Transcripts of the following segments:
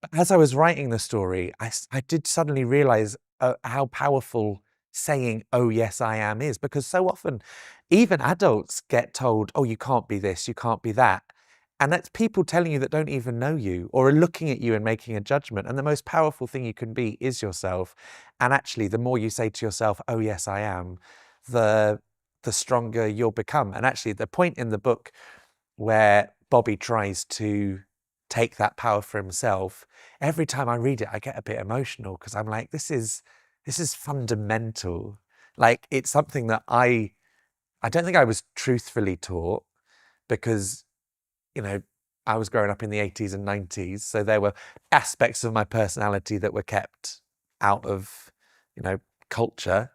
But as I was writing the story, I did suddenly realize how powerful saying, oh, yes, I am is, because so often even adults get told, oh, you can't be this, you can't be that. And that's people telling you that don't even know you or are looking at you and making a judgment. And the most powerful thing you can be is yourself. And actually, the more you say to yourself, oh, yes, I am, the stronger you'll become. And actually, the point in the book where Bobby tries to take that power for himself, every time I read it, I get a bit emotional because I'm like, this is fundamental. Like, it's something that I don't think I was truthfully taught because, you know, I was growing up in the 80s and 90s. So there were aspects of my personality that were kept out of, you know, culture.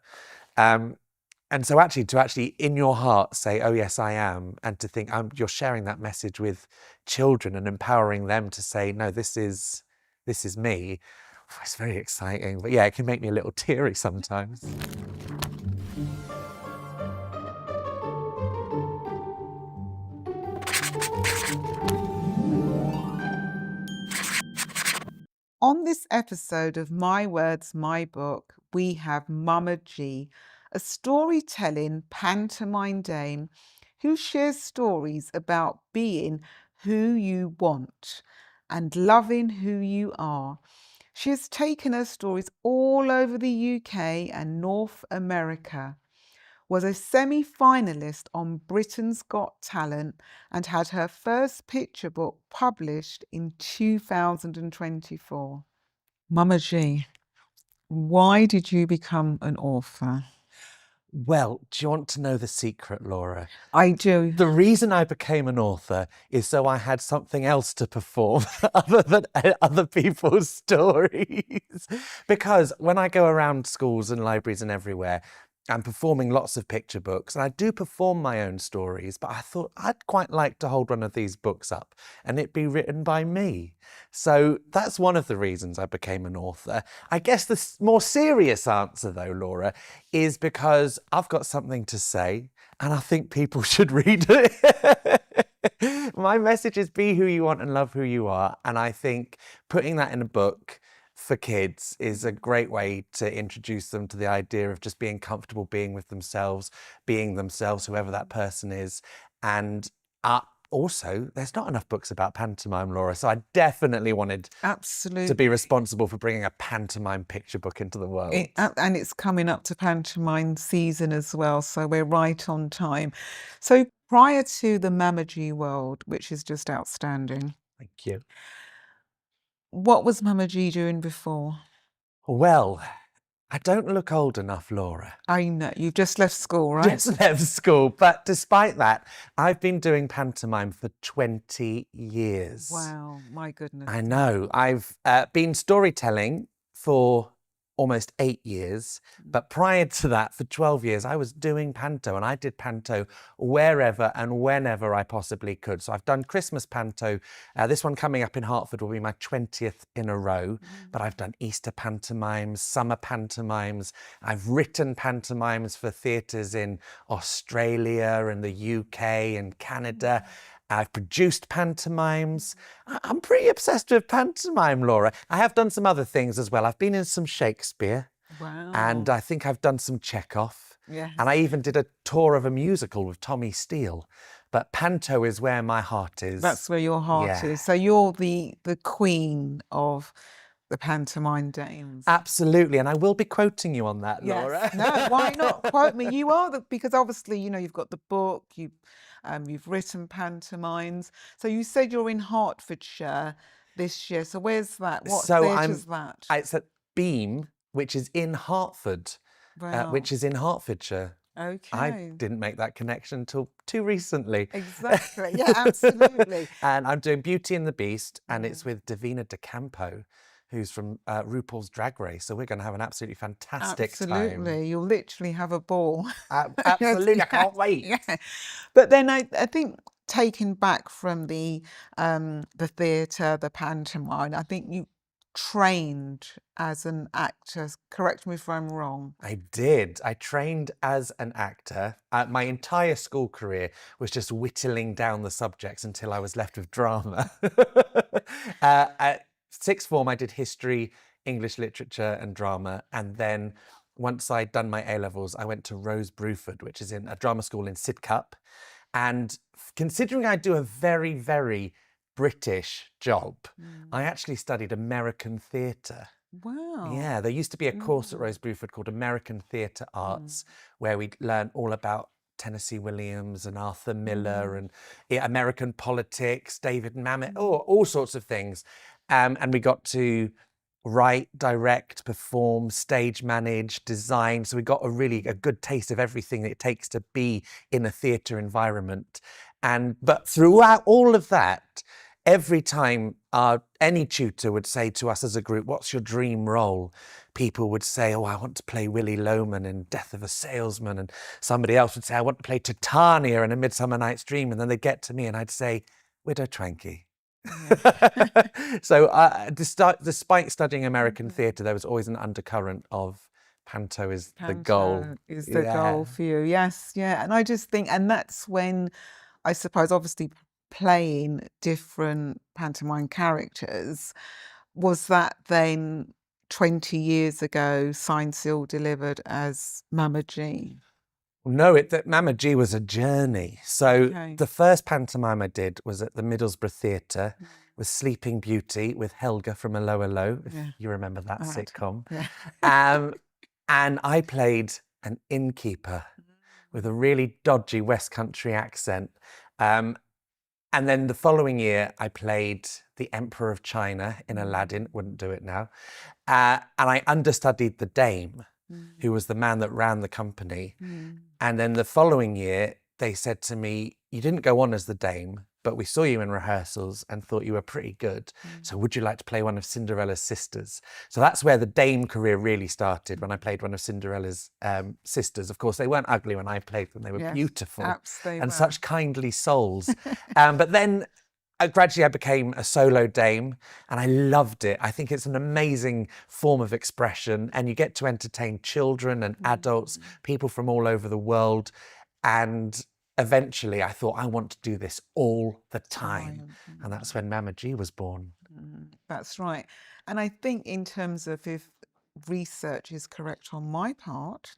And so actually, to actually in your heart say, oh, yes, I am, and to think you're sharing that message with children and empowering them to say, no, this is me. Oh, it's very exciting. But yeah, it can make me a little teary sometimes. On this episode of My Words, My Book, we have Mama G, a storytelling pantomime dame who shares stories about being who you want and loving who you are. She has taken her stories all over the UK and North America, was a semi-finalist on Britain's Got Talent and had her first picture book published in 2024. Mama G, why did you become an author? Well, do you want to know the secret, Laura? I do. The reason I became an author is so I had something else to perform other than other people's stories. Because when I go around schools and libraries and everywhere, I'm performing lots of picture books, and I do perform my own stories, but I thought I'd quite like to hold one of these books up and it be written by me. So that's one of the reasons I became an author. I guess the more serious answer, though, Laura, is because I've got something to say and I think people should read it. My message is be who you want and love who you are. And I think putting that in a book for kids is a great way to introduce them to the idea of just being comfortable being with themselves, whoever that person is. And also, there's not enough books about pantomime, Laura, so I definitely wanted Absolutely. to be responsible for bringing a pantomime picture book into the world. And it's coming up to pantomime season as well, so we're right on time. So prior to the Mama G world, which is just outstanding, Thank you. what was Mama G doing before? Well, I don't look old enough, Laura. I know, you've just left school, right? Just left school, but despite that, I've been doing pantomime for 20 years. Wow, my goodness. I know. I've been storytelling for almost 8 years, but prior to that, for 12 years, I was doing panto, and I did panto wherever and whenever I possibly could. So I've done Christmas panto. This one coming up in Hertford will be my 20th in a row, but I've done Easter pantomimes, summer pantomimes. I've written pantomimes for theatres in Australia and the UK and Canada. I've produced pantomimes. I'm pretty obsessed with pantomime, Laura. I have done some other things as well. I've been in some Shakespeare. Wow. And I think I've done some Chekhov. Yes. And I even did a tour of a musical with Tommy Steele. But panto is where my heart is. That's where your heart is. So you're the queen of the pantomime dames. Absolutely, and I will be quoting you on that, Laura. No, why not? Quote me. You are because obviously, you know, you've got the book, you've written pantomimes. So you said you're in Hertfordshire this year. So where's that? What theatre is that? It's at Beam, which is in Hertford, which is in Hertfordshire. Okay. I didn't make that connection until too recently. Exactly. Yeah, absolutely. And I'm doing Beauty and the Beast, and it's with Davina De Campo, who's from RuPaul's Drag Race. So we're going to have an absolutely fantastic time. Absolutely. You'll literally have a ball. Absolutely. I can't wait. Yeah. But then I think taken back from the theatre, the pantomime, I think you trained as an actor. Correct me if I'm wrong. I did. I trained as an actor. My entire school career was just whittling down the subjects until I was left with drama. sixth form, I did history, English literature and drama. And then once I'd done my A-levels, I went to Rose Bruford, which is in a drama school in Sidcup. And considering I do a very, very British job, I actually studied American theatre. Wow. Yeah, there used to be a course at Rose Bruford called American Theatre Arts, where we'd learn all about Tennessee Williams and Arthur Miller and American politics, David Mamet, all sorts of things. And we got to write, direct, perform, stage manage, design. So we got a good taste of everything that it takes to be in a theatre environment. But throughout all of that, every time any tutor would say to us as a group, "What's your dream role?" People would say, "Oh, I want to play Willie Loman in Death of a Salesman." And somebody else would say, "I want to play Titania in A Midsummer Night's Dream." And then they'd get to me and I'd say, "Widow Twankey." Yeah. So despite studying American theatre, there was always an undercurrent of panto is the goal. Panto is the goal for you. Yes, yeah. And I just think, and that's when, I suppose, obviously playing different pantomime characters, was that then 20 years ago, signed, sealed, delivered as Mama G? No, that Mama G was a journey. So Okay. the first pantomime I did was at the Middlesbrough Theatre with Sleeping Beauty with Helga from A Lower Low, if you remember that sitcom. Yeah. And I played an innkeeper with a really dodgy West Country accent. And then the following year, I played the Emperor of China in Aladdin, wouldn't do it now. And I understudied the Dame, who was the man that ran the company. And then the following year, they said to me, "You didn't go on as the Dame, but we saw you in rehearsals and thought you were pretty good. So would you like to play one of Cinderella's sisters?" So that's where the Dame career really started, when I played one of Cinderella's sisters. Of course, they weren't ugly when I played them. They were beautiful and such kindly souls. But then gradually I became a solo Dame and I loved it. I think it's an amazing form of expression and you get to entertain children and adults, people from all over the world. And eventually I thought, I want to do this all the time. And that's when Mama G was born. That's right. And I think in terms of, if research is correct on my part,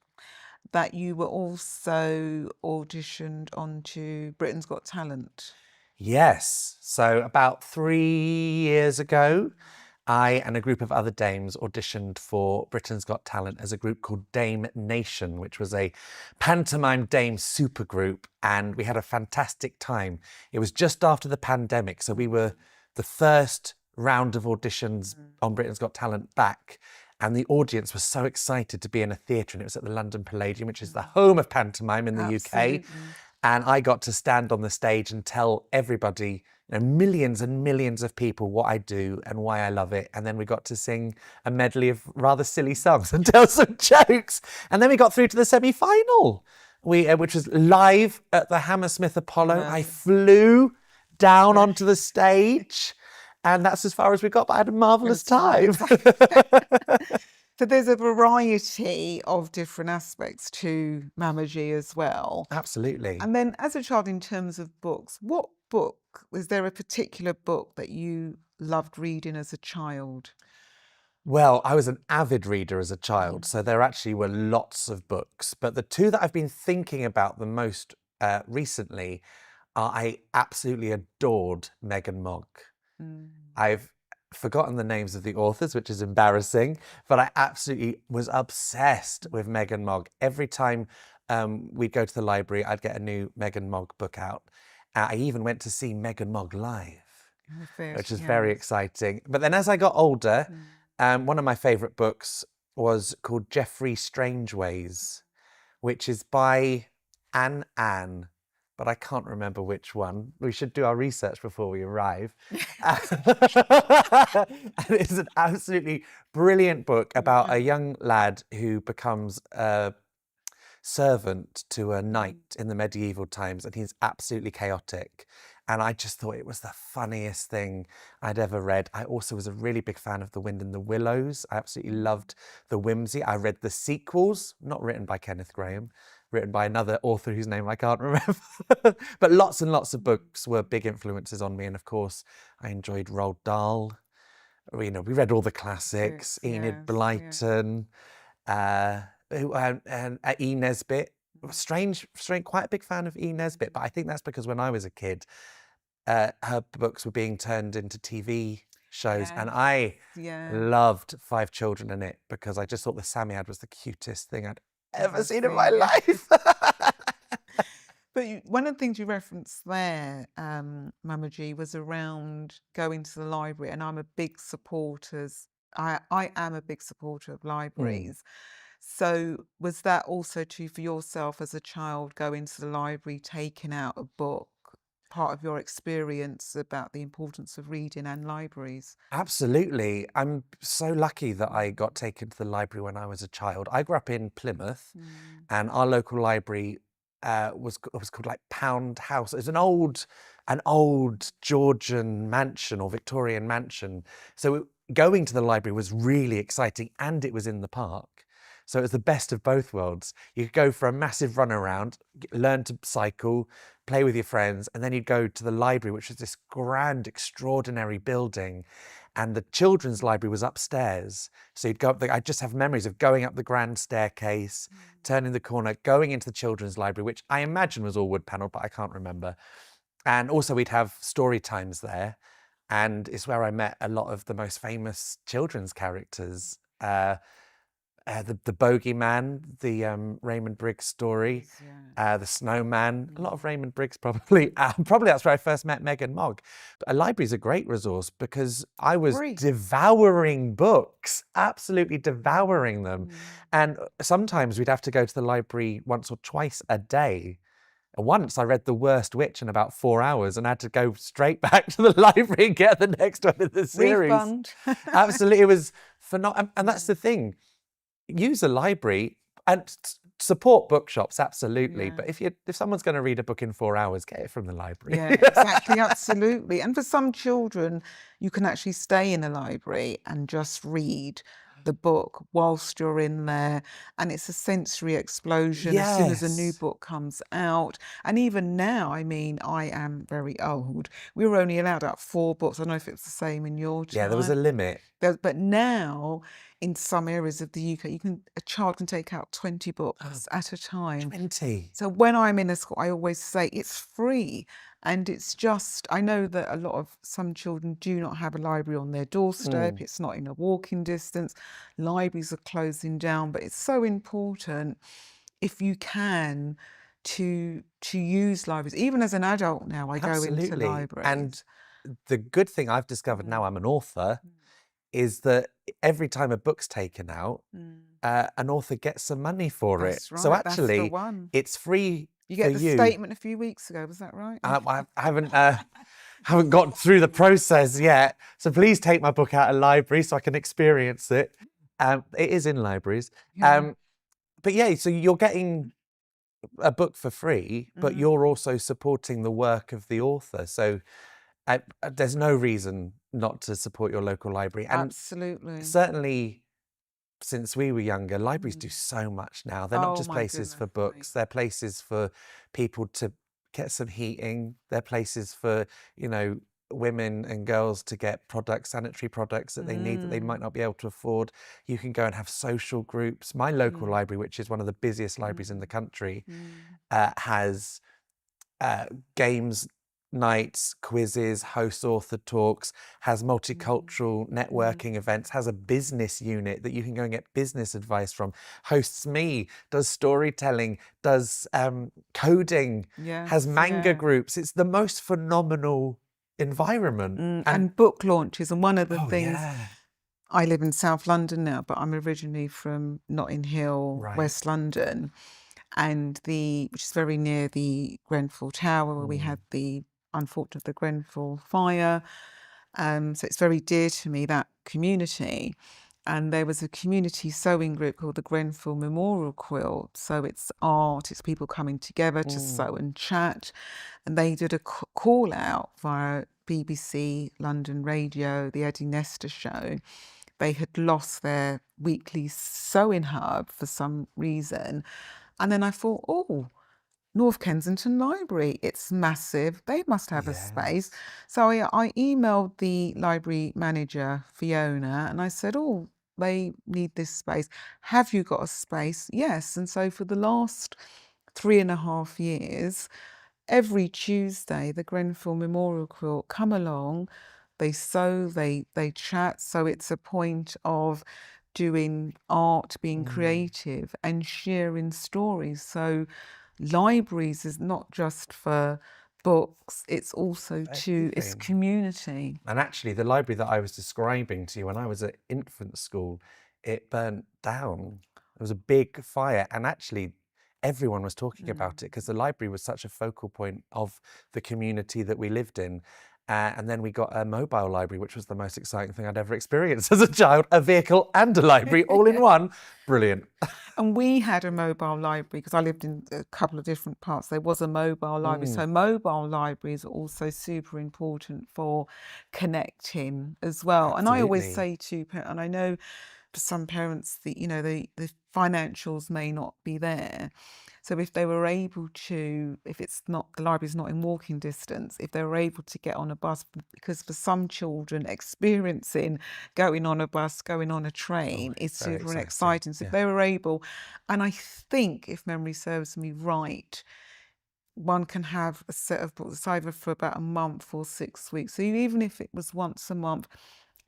that you were also auditioned onto Britain's Got Talent. Yes. So about 3 years ago, I and a group of other dames auditioned for Britain's Got Talent as a group called Dame Nation, which was a pantomime dame supergroup, and we had a fantastic time. It was just after the pandemic, so we were the first round of auditions on Britain's Got Talent back, and the audience was so excited to be in a theatre, and it was at the London Palladium, which is the home of pantomime in the UK. And I got to stand on the stage and tell everybody, millions and millions of people, what I do and why I love it. And then we got to sing a medley of rather silly songs and tell some jokes. And then we got through to the semi-final, which was live at the Hammersmith Apollo. I flew down onto the stage and that's as far as we got, but I had a marvellous time. So there's a variety of different aspects to Mama G as well. Absolutely. And then as a child, in terms of books, what book, was there a particular book that you loved reading as a child? Well, I was an avid reader as a child, so there actually were lots of books. But the two that I've been thinking about the most recently are, I absolutely adored Meg and Mog. I've forgotten the names of the authors, which is embarrassing, but I absolutely was obsessed with Meg and Mog. Every time we'd go to the library, I'd get a new Meg and Mog book out. I even went to see Meg and Mog live, which is very exciting. But then as I got older, one of my favourite books was called Geoffrey Strangeways, which is by Anne, but I can't remember which one. We should do our research before we arrive. And it's an absolutely brilliant book about a young lad who becomes a servant to a knight in the medieval times, and he's absolutely chaotic. And I just thought it was the funniest thing I'd ever read. I also was a really big fan of The Wind in the Willows. I absolutely loved the whimsy. I read the sequels, not written by Kenneth Graham, written by another author whose name I can't remember. But lots and lots of books were big influences on me. And of course, I enjoyed Roald Dahl. we read all the classics, Enid Yes, yeah. Blyton, uh, and E. Nesbit. Strange, quite a big fan of E. Nesbit, but I think that's because when I was a kid, her books were being turned into TV shows, and Yes, I yeah. loved Five Children in It because I just thought the Sammy was the cutest thing I'd ever Ever seen in my seen, yeah. life. But one of the things you referenced there, Mama G, was around going to the library, and I'm a big supporters. I am a big supporter of Mm. libraries. So was that also true for yourself as a child, going to the library, taking out a book, part of your experience about the importance of reading and libraries? Absolutely. I'm so lucky that I got taken to the library when I was a child. I grew up in Plymouth, Mm. and our local library was called like Pound House. It was an old Georgian mansion or Victorian mansion. So going to the library was really exciting, and it was in the park. So it was the best of both worlds. You could go for a massive run around, learn to cycle, play with your friends, and then you'd go to the library, which was this grand, extraordinary building. And the children's library was upstairs. So you'd go up I just have memories of going up the grand staircase, turning the corner, going into the children's library, which I imagine was all wood panelled, but I can't remember. And also we'd have story times there. And it's where I met a lot of the most famous children's characters. The Bogeyman, the Raymond Briggs story, Yes, yeah. the Snowman, a lot of Raymond Briggs probably. Probably that's where I first met Megan Mogg. But a library is a great resource because I was Free. devouring books, absolutely devouring them. And sometimes we'd have to go to the library once or twice a day. And once I read The Worst Witch in about 4 hours and had to go straight back to the library and get the next one in the series. Refund. Absolutely, it was phenomenal. And that's the thing. Use a library and support bookshops, absolutely. Yeah. But if someone's going to read a book in 4 hours, get it from the library. Yeah, exactly, absolutely. And for some children, you can actually stay in a library and just read the book whilst you're in there, and it's a sensory explosion as soon as a new Yes. book comes out. And even now, I mean, I am very old. We were only allowed out 4 books. I don't know if it's the same in your Yeah, there was a time. limit. But now, in some areas of the UK, a child can take out 20 books at a time. 20. So when I'm in a school, I always say it's free. And it's just, I know that some children do not have a library on their doorstep. It's not in a walking distance. Libraries are closing down, but it's so important, if you can, to use libraries. Even as an adult now, I go into Absolutely. libraries. And the good thing I've discovered now I'm an author is that every time a book's taken out, an author gets some money for it. That's right. So That's the actually, one. it's free You for get the you. statement a few weeks ago. Was that right? I haven't got through the process yet. So please take my book out of library so I can experience it. It is in libraries. Yeah. But yeah, so you're getting a book for free, but you're also supporting the work of the author. So there's no reason not to support your local library. And Absolutely. certainly since we were younger, libraries do so much now. They're not Oh just my places for goodness, books, they're places for people to get some heating. They're places for, women and girls to get sanitary products that they need that they might not be able to afford. You can go and have social groups. My local library, which is one of the busiest libraries in the country, has games nights, quizzes, hosts author talks, has multicultural networking events, has a business unit that you can go and get business advice from, hosts me, does storytelling, does coding, has manga groups. It's the most phenomenal environment. And book launches. And one of the things, yeah. I live in South London now, but I'm originally from Notting Hill, Right. West London, and which is very near the Grenfell Tower, where we had the unfortunate the Grenfell fire. So it's very dear to me, that community. And there was a community sewing group called the Grenfell Memorial Quilt. So it's art, it's people coming together to sew and chat. And they did a call out via BBC London Radio, the Eddie Nestor show. They had lost their weekly sewing hub for some reason. And then I thought, North Kensington Library. It's massive. They must have a space. Yes. So I emailed the library manager, Fiona, and I said, oh, they need this space. Have you got a space? Yes. And so for the last 3.5 years, every Tuesday, the Grenfell Memorial Quilt come along, they sew, they chat. So it's a point of doing art, being creative, and sharing stories. So libraries is not just for books, it's also to its Everything. community. And actually, the library that I was describing to you when I was at infant school, it burnt down. There was a big fire, and actually, everyone was talking about it because the library was such a focal point of the community that we lived in. And then we got a mobile library, which was the most exciting thing I'd ever experienced as a child. A vehicle and a library all in one. Brilliant. And we had a mobile library because I lived in a couple of different parts. There was a mobile library. So mobile libraries are also super important for connecting as well. And I always Absolutely. say to parents, and I know for some parents, the financials may not be there. So if they were able to, if it's not, the library's not in walking distance, if they were able to get on a bus, because for some children, experiencing going on a bus, going on a train is Very super exciting. exciting. So if they were able, and I think, if memory serves me right, one can have a set of books either for about a month or 6 weeks. So even if it was once a month,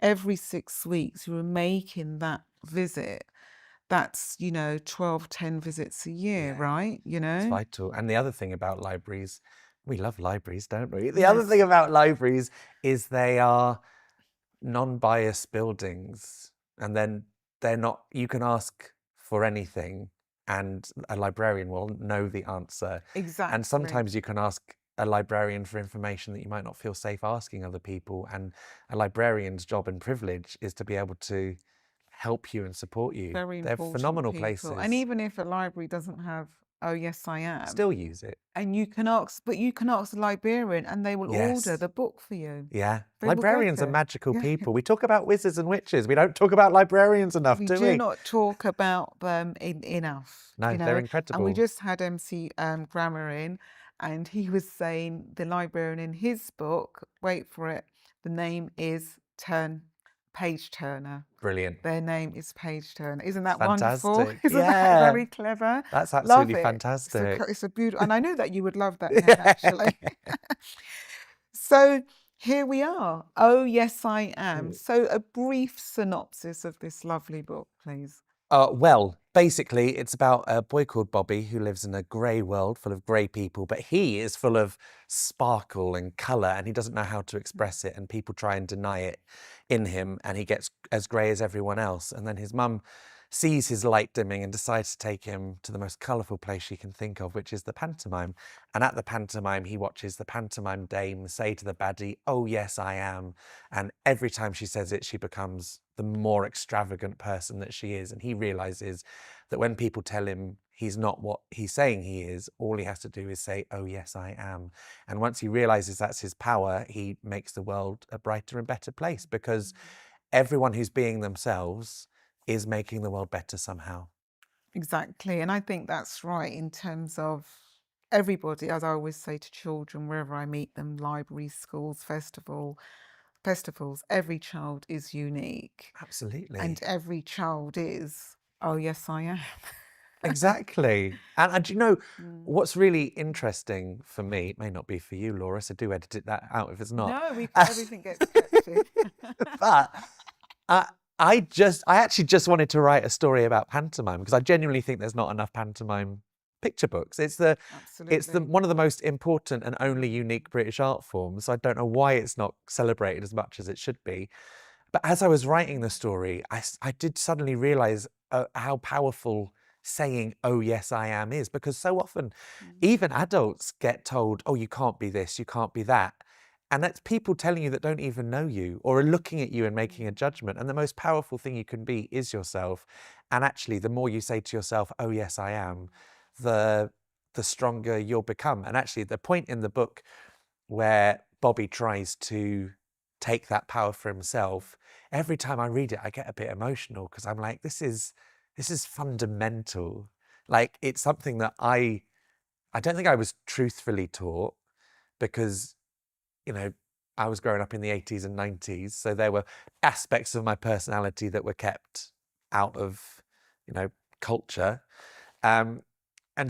every 6 weeks, you were making that visit. That's, 12, 10 visits a year, Yeah. right? It's vital. And the other thing about libraries, we love libraries, don't we? The other Yes. thing about libraries is they are non-biased buildings, and then they're not, you can ask for anything and a librarian will know the answer. Exactly. And sometimes you can ask a librarian for information that you might not feel safe asking other people, and a librarian's job and privilege is to be able to help you and support you. Very They're important phenomenal people. places. And even if a library doesn't have, oh, yes, I am. Still use it. And you can ask the librarian and they will order Yes. the book for you. Yeah. They will get Librarians are it. magical Yeah. people. We talk about wizards and witches. We don't talk about librarians enough, We do do we? not talk about them enough. No, they're incredible. And we just had MC Grammar in, and he was saying the librarian in his book, wait for it, the name is Page Turner. Brilliant. Their name is Page Turner. Isn't that Fantastic. wonderful? Isn't Yeah. that very clever? That's Love absolutely it. fantastic. It's a beautiful, and I know that you would love that name, actually. So here we are. Oh, yes, I am. So a brief synopsis of this lovely book, please. Well, basically, it's about a boy called Bobby who lives in a grey world full of grey people, but he is full of sparkle and colour, and he doesn't know how to express it, and people try and deny it in him, and he gets as grey as everyone else. And then his mum sees his light dimming and decides to take him to the most colourful place she can think of, which is the pantomime. And at the pantomime, he watches the pantomime dame say to the baddie, "Oh, yes, I am." And every time she says it, she becomes the more extravagant person that she is. And he realizes that when people tell him he's not what he's saying he is, all he has to do is say, "Oh, yes, I am." And once he realizes that's his power, he makes the world a brighter and better place, because everyone who's being themselves is making the world better somehow. Exactly. And I think that's right in terms of everybody, as I always say to children, wherever I meet them, libraries, schools, festivals, every child is unique. Absolutely. And every child is, oh, yes, I am. Exactly. And you know, what's really interesting for me, it may not be for you, Laura, so do edit that out if it's not. No, everything gets kept in. But I actually just wanted to write a story about pantomime, because I genuinely think there's not enough pantomime picture books. It's Absolutely. one of the most important and only unique British art forms. So I don't know why it's not celebrated as much as it should be. But as I was writing the story, I did suddenly realize how powerful saying, "Oh, yes, I am" is, because so often even adults get told, "Oh, you can't be this, you can't be that." And that's people telling you that don't even know you or are looking at you and making a judgment. And the most powerful thing you can be is yourself. And actually, the more you say to yourself, "Oh, yes, I am," the stronger you'll become. And actually, the point in the book where Bobby tries to take that power for himself, every time I read it, I get a bit emotional, because I'm like, this is fundamental. Like, it's something that I I don't think I was truthfully taught because, you know, I was growing up in the 80s and 90s, so there were aspects of my personality that were kept out of, you know, culture. And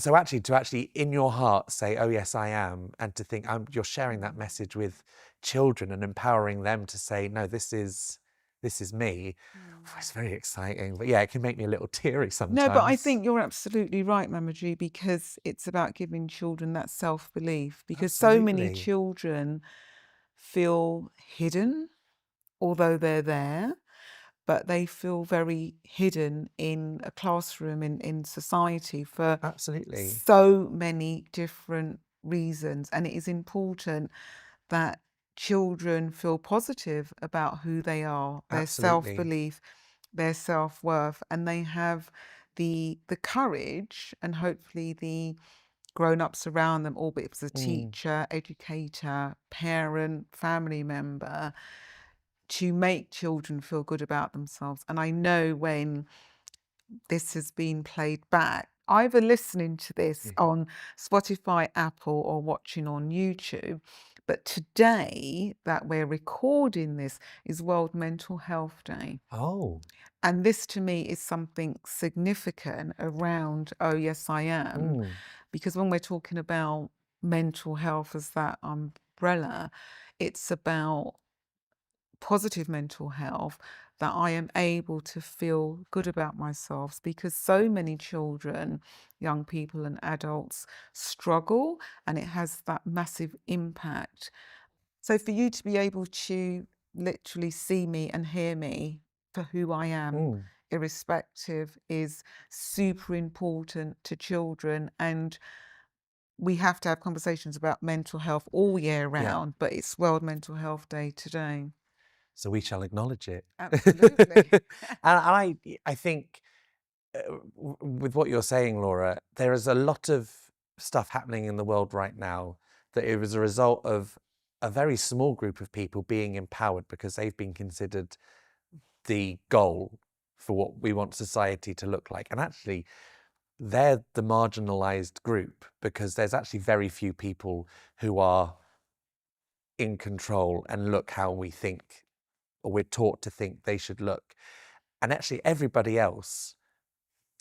so actually, to actually in your heart say, "Oh yes, I am," and to think you're sharing that message with children and empowering them to say, "No, this is me." It's very exciting, but yeah, it can make me a little teary No, but I sometimes. think you're absolutely right, Mama G, because it's about giving children that self-belief, because so many Absolutely. children feel hidden, although they're there, but they feel very hidden in a classroom, in society for Absolutely. so many different reasons. And it is important that children feel positive about who they are, their Absolutely. self-belief, their self-worth, and they have the courage and hopefully the grown-ups around them, albeit it was a Mm. teacher, educator, parent, family member, to make children feel good about themselves. And I know when this has been played back, either listening to this Yeah. on Spotify, Apple, or watching on YouTube, but today that we're recording this is World Mental Health Day. Oh. And this to me is something significant around, oh, yes, I am. Mm. Because when we're talking about mental health as that umbrella, it's about positive mental health, that I am able to feel good about myself, because so many children, young people and adults struggle, and it has that massive impact. So for you to be able to literally see me and hear me for who I am, Mm. irrespective, is super important to children. And we have to have conversations about mental health all year Yeah. round, but it's World Mental Health Day today. So we shall acknowledge it. Absolutely. And I think with what you're saying, Laura, there is a lot of stuff happening in the world right now that it was a result of a very small group of people being empowered because they've been considered the goal for what we want society to look like. And actually, they're the marginalized group because there's actually very few people who are in control and look how we think or we're taught to think they should look. And actually, everybody else,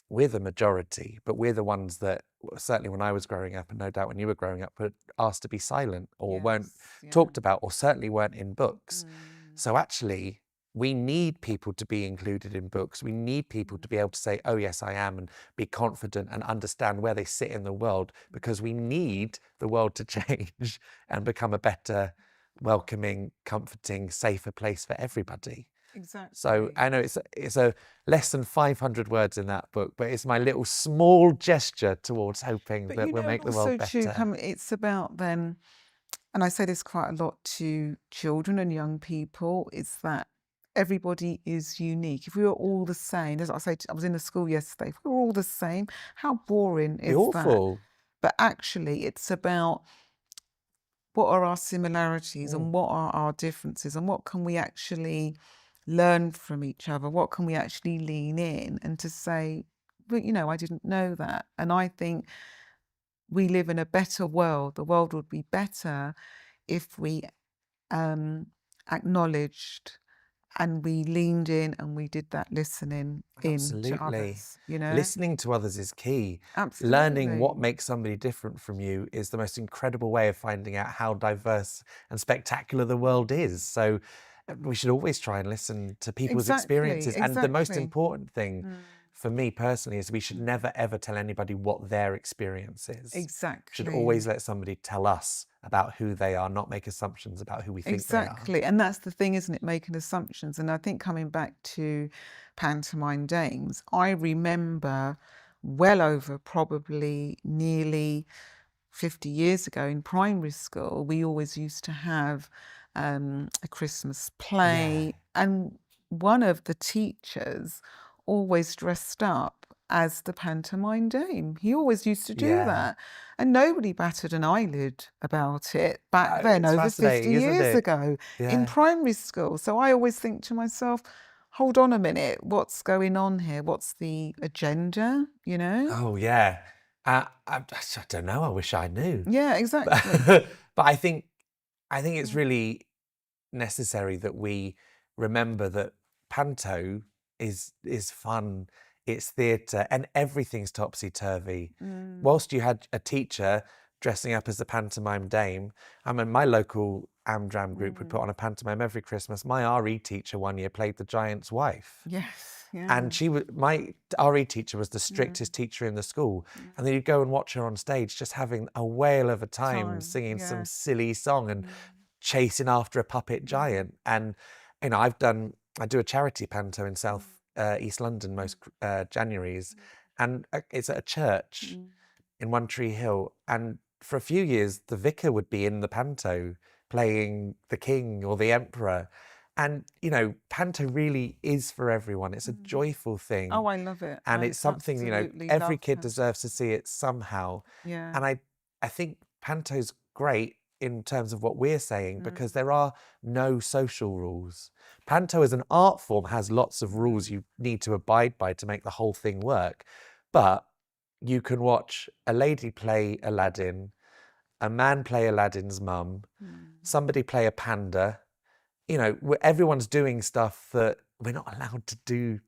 we're the majority, but we're the ones that, certainly when I was growing up, and no doubt when you were growing up, were asked to be silent or weren't Yes, yeah. talked about or certainly weren't in books. Mm. So actually, we need people to be included in books. We need people to be able to say, oh, yes, I am, and be confident and understand where they sit in the world, because we need the world to change and become a better, welcoming, comforting, safer place for everybody. Exactly. So I know it's a less than 500 words in that book, but it's my little small gesture towards hoping But that you we'll know, and make the world also too, better. it's about then, and I say this quite a lot to children and young people, is that everybody is unique. If we were all the same, as I say, I was in a school yesterday, if we were all the same, how boring Be is that? awful. But actually, it's about what are our similarities Mm, and what are our differences, and what can we actually learn from each other? What can we actually lean in and to say, but you know, I didn't know that. And I think we live in a better world. The world would be better if we acknowledged and we leaned in and we did that listening in to absolutely. others, you know? Listening to others is key. Learning Absolutely. what makes somebody different from you is the most incredible way of finding out how diverse and spectacular the world is. So we should always try and listen to people's Exactly. experiences. And the most Exactly. important thing Mm. for me personally is we should never ever tell anybody what their experience is. Should Exactly. always let somebody tell us about who they are, not make assumptions about who we think they are. Exactly. And that's the thing, isn't it? Making assumptions. And I think coming back to pantomime dames, I remember well over probably nearly 50 years ago in primary school, we always used to have a Christmas Yeah, play, and one of the teachers always dressed up as the pantomime dame. He always used to do yeah. that, and nobody batted an eyelid about it back then, It's over 50 fascinating, isn't years it? ago in Yeah. primary school. So I always think to myself, hold on a minute, what's going on here? What's the agenda, you know? Oh, yeah. I don't know. I wish I knew. Yeah, exactly. But I think it's really necessary that we remember that panto is fun. It's theatre, and everything's topsy turvy. Whilst you had a teacher dressing up as the pantomime dame, I mean, my local Amdram group would put on a pantomime every Christmas. My RE teacher one year played the giant's wife. Yes, yeah. And my RE teacher was the strictest teacher in the school. And then you'd go and watch her on stage just having a whale of a time singing some silly song and chasing after a puppet giant. And, you know, I do a charity panto in South East London most Januaries. And it's at a church in One Tree Hill. And for a few years, the vicar would be in the panto playing the king or the emperor. And, you know, panto really is for everyone. It's a joyful thing. Oh, I love it. And I it's something, you know, absolutely every love kid panto. deserves to see it somehow. Yeah. And I think panto's great in terms of what we're saying because there are no social rules. Panto as an art form has lots of rules you need to abide by to make the whole thing work. But you can watch a lady play Aladdin, a man play Aladdin's mum, somebody play a panda. You know, everyone's doing stuff that we're not allowed to do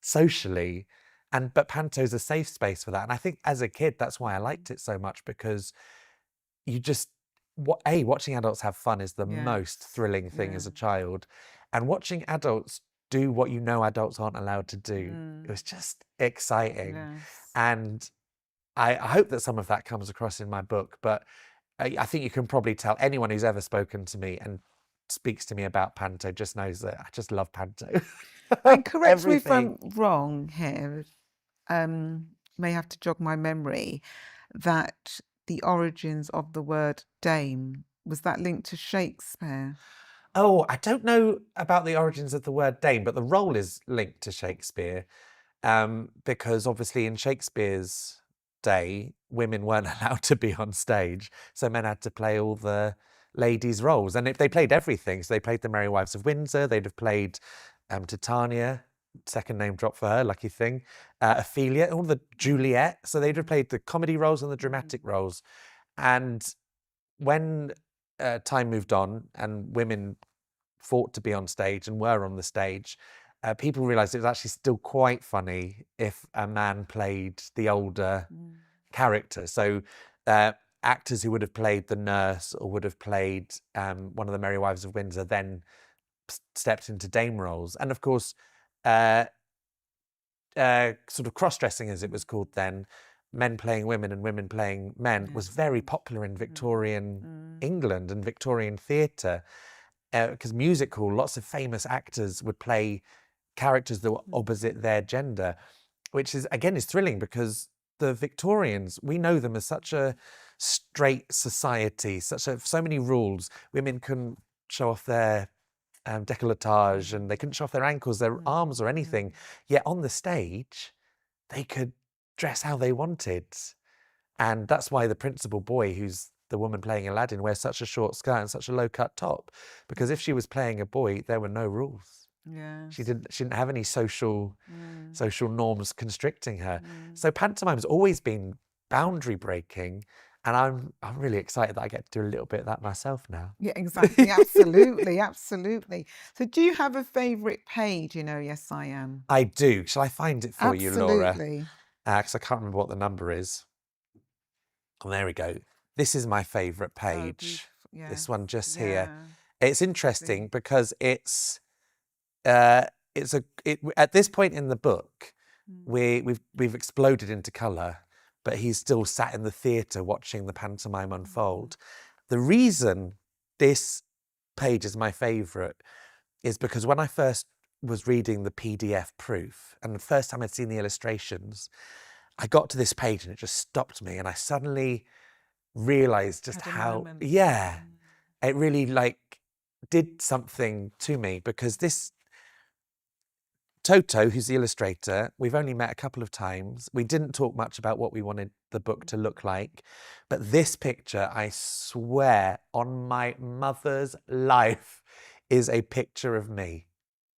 socially. But panto's a safe space for that. And I think as a kid, that's why I liked it so much, because you just, watching adults have fun is the most thrilling thing as a child. And watching adults do what you know adults aren't allowed to do, it was just exciting. And I hope that some of that comes across in my book, but I think you can probably tell anyone who's ever spoken to me and speaks to me about panto just knows that I just love panto. And correct me if Everything. I'm wrong here, may have to jog my memory, that the origins of the word dame, was that linked to Shakespeare? Oh, I don't know about the origins of the word dame, but the role is linked to Shakespeare, because obviously in Shakespeare's day, women weren't allowed to be on stage, so men had to play all the ladies' roles, and they played everything. So they played the Merry Wives of Windsor, they'd have played Titania, second name drop for her, lucky thing, Ophelia, all the Juliet. So they'd have played the comedy roles and the dramatic roles. And when time moved on and women fought to be on stage and were on the stage, people realised it was actually still quite funny if a man played the older character. So actors who would have played the nurse or would have played one of the Merry Wives of Windsor then stepped into dame roles. And of course, sort of cross-dressing, as it was called then, men playing women and women playing men, was very popular in Victorian England and Victorian theatre. Because musical, lots of famous actors would play characters that were opposite their gender, which is, again, is thrilling because the Victorians, we know them as such a straight society, so many rules. Women couldn't show off their décolletage and they couldn't show off their ankles, their arms or anything. Yet on the stage, they could dress how they wanted. And that's why the principal boy, who's the woman playing Aladdin, wears such a short skirt and such a low-cut top. Because if she was playing a boy, there were no rules. She didn't have any social norms constricting her. So pantomime's always been boundary breaking, and I'm really excited that I get to do a little bit of that myself now. Yeah, exactly. Absolutely, absolutely. So do you have a favourite page, you know, Yes, I Am? I do. Shall I find it for you, Laura? Absolutely. Because I can't remember what the number is. Oh, there we go. This is my favourite page. This one just here. It's interesting because it's at this point in the book, we've exploded into colour, but he's still sat in the theatre watching the pantomime unfold. The reason this page is my favourite is because when I first was reading the PDF proof, and the first time I'd seen the illustrations, I got to this page and it just stopped me, and I suddenly realised just how, it really did something to me, because this Toto, who's the illustrator, we've only met a couple of times. We didn't talk much about what we wanted the book to look like. But this picture, I swear on my mother's life, is a picture of me.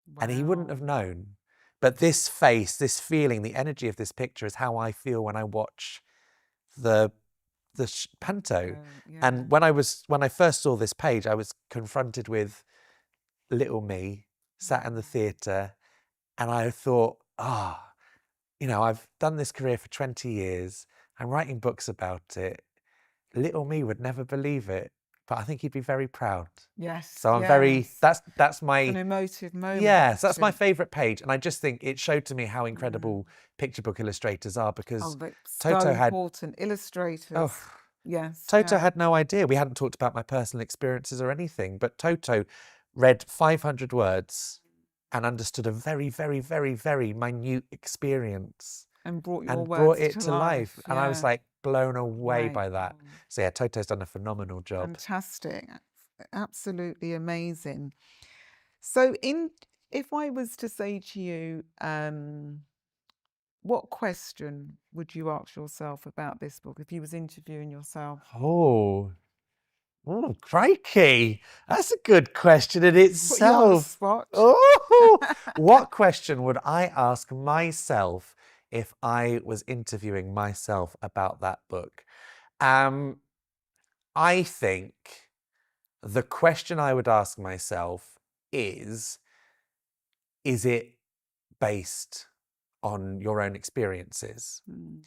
Wow. And he wouldn't have known. But this face, this feeling, the energy of this picture is how I feel when I watch the panto. Yeah. And when I first saw this page, I was confronted with little me sat in the theatre, and I thought, I've done this career for 20 years. I'm writing books about it. Little me would never believe it, but I think he'd be very proud. Yes. So I'm very, Yes. that's It's an my, emotive moment. yes, that's my too. favourite page. And I just think it showed to me how incredible picture book illustrators are, Oh, because but so Toto had, important. Illustrators. oh, Yes. Toto Yeah. had no idea. We hadn't talked about my personal experiences or anything, but Toto read 500 words and understood a very, very, very, very minute experience And brought your and brought words it to to life. life. And I was Yeah. like blown away Right. by that. So yeah, Toto's done a phenomenal job. Fantastic. Absolutely amazing. So if I was to say to you, what question would you ask yourself about this book if you was interviewing yourself? Oh, crikey. That's a good question in Put you on the itself. spot. Oh, what question would I ask myself if I was interviewing myself about that book? I think the question I would ask myself is it based on your own experiences? Mm.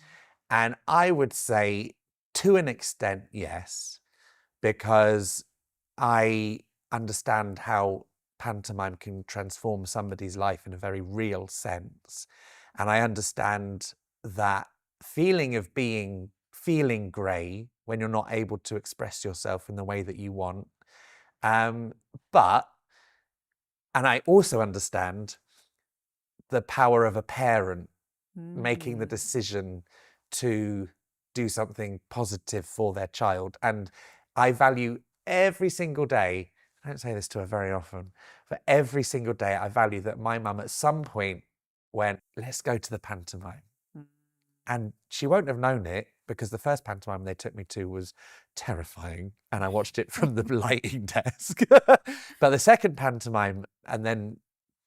And I would say, to an extent, yes, because I understand how pantomime can transform somebody's life in a very real sense. And I understand that feeling of feeling grey when you're not able to express yourself in the way that you want. But, and I also understand the power of a parent making the decision to do something positive for their child. And I value every single day, I don't say this to her very often, but every single day I value that my mum at some point went, let's go to the pantomime. And she won't have known it, because the first pantomime they took me to was terrifying and I watched it from the lighting desk. But the second pantomime, and then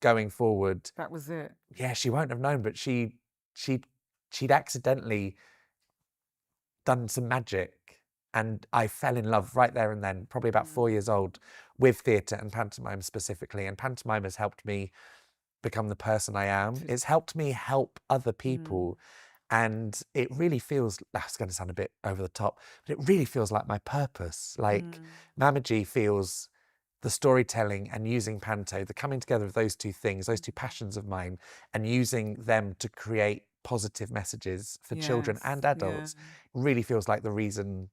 going forward, That was it. yeah, she won't have known, but she'd accidentally done some magic, and I fell in love right there and then, probably about 4 years old, with theatre and pantomime specifically. And pantomime has helped me become the person I am. It's helped me help other people. And it really feels, that's going to sound a bit over the top, but it really feels like my purpose. Like Mama G feels the storytelling and using panto, the coming together of those two things, those two passions of mine, and using them to create positive messages for children and adults, really feels like the reason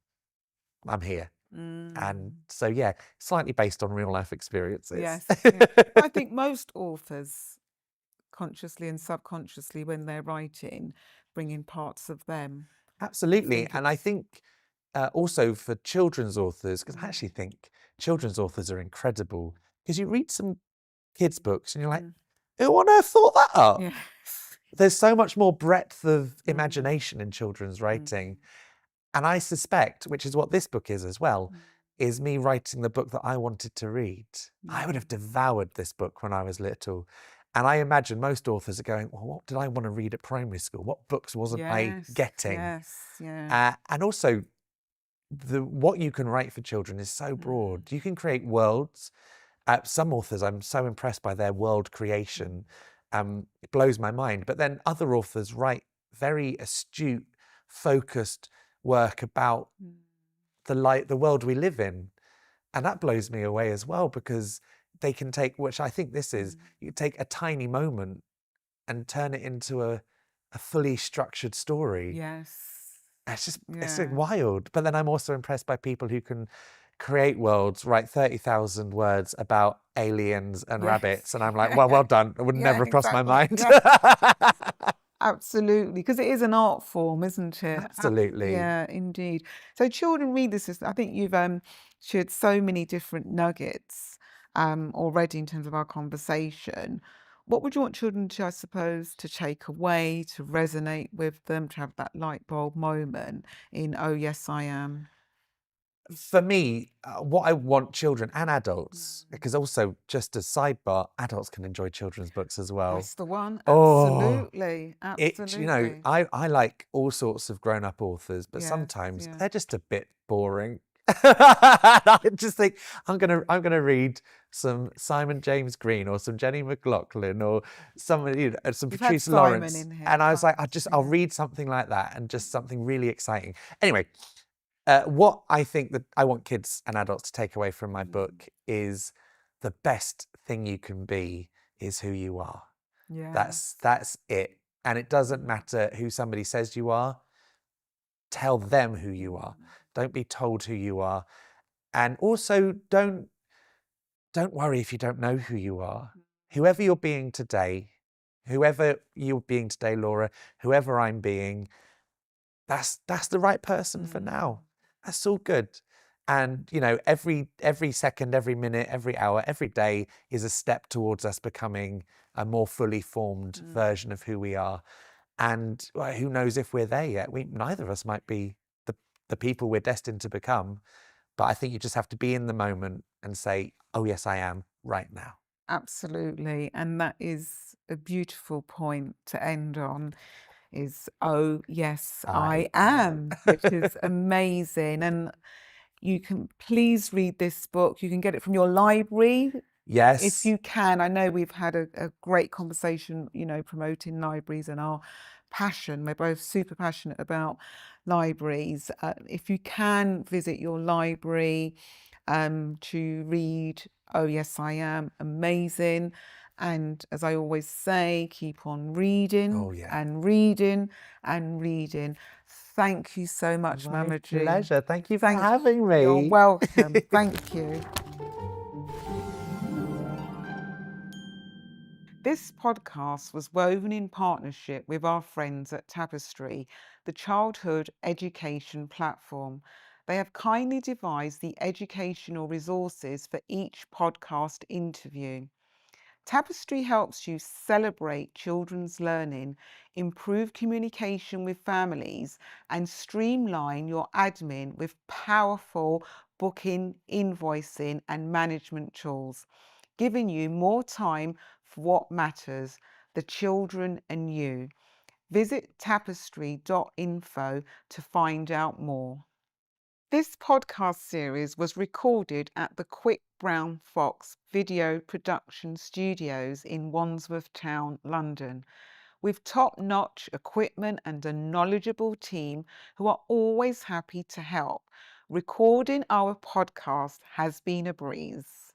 I'm here. And so, yeah, slightly based on real life experiences. Yes. Yeah. I think most authors, consciously and subconsciously, when they're writing, bring in parts of them. Absolutely. And I think also for children's authors, because I actually think children's authors are incredible, because you read some kids' books and you're like, who on earth thought that up? Yes. There's so much more breadth of imagination in children's writing. And I suspect, which is what this book is as well, is me writing the book that I wanted to read. I would have devoured this book when I was little. And I imagine most authors are going, well, what did I want to read at primary school? What books wasn't I getting? Yes, yeah. And also, what you can write for children is so broad. You can create worlds. Some authors, I'm so impressed by their world creation. It blows my mind. But then other authors write very astute, focused work about the world we live in. And that blows me away as well, because they can take, which I think this is, you can take a tiny moment and turn it into a fully structured story. Yes. It's just, it's like wild. But then I'm also impressed by people who can create worlds, write 30,000 words about aliens and rabbits. And I'm like, well done. It would never have crossed my mind. Absolutely, because it is an art form, isn't it? Absolutely. Yeah, indeed. So children read this. I think you've shared so many different nuggets already in terms of our conversation. What would you want children to, I suppose, to take away, to resonate with them, to have that light bulb moment in "Oh, yes, I am"? For me, what I want children and adults, Mm. because also just as sidebar, adults can enjoy children's books as well. That's the one. Oh, Absolutely. it. Absolutely. I like all sorts of grown-up authors, but Yes. sometimes Yeah. they're just a bit boring. I just think I'm gonna read some Simon James Green or some Jenny McLaughlin or some We've had Patrice Simon Lawrence, in here and I was like, once. I'll Yeah. read something like that and just something really exciting. Anyway, what I think that I want kids and adults to take away from my Mm. book is the best thing you can be is who you are. Yes. That's it. And it doesn't matter who somebody says you are. Tell them who you are. Mm. Don't be told who you are. And also don't worry if you don't know who you are. Whoever you're being today, Laura, whoever I'm being, that's the right person for Mm. now. That's all good. And every second, every minute, every hour, every day is a step towards us becoming a more fully formed Mm. version of who we are. And well, who knows if we're there yet? Neither of us might be the people we're destined to become. But I think you just have to be in the moment and say, "Oh yes, I am right now." Absolutely. And that is a beautiful point to end on. Is, oh yes, I I am, which is amazing. And you can please read this book. You can get it from your library if yes. you can. I know we've had a great conversation, promoting libraries and our passion. We're both super passionate about libraries. If you can visit your library to read Oh Yes I Am, amazing. And as I always say, keep on reading Oh yeah. and reading and reading. Thank you so much, My Mama G. pleasure. Thank you for having You're me. welcome. Thank you. This podcast was woven in partnership with our friends at Tapestry, the childhood education platform. They have kindly devised the educational resources for each podcast interview. Tapestry helps you celebrate children's learning, improve communication with families, and streamline your admin with powerful booking, invoicing, and management tools, giving you more time for what matters, the children and you. Visit tapestry.info to find out more. This podcast series was recorded at the Quick Brown Fox Video Production Studios in Wandsworth Town, London, with top-notch equipment and a knowledgeable team who are always happy to help. Recording our podcast has been a breeze.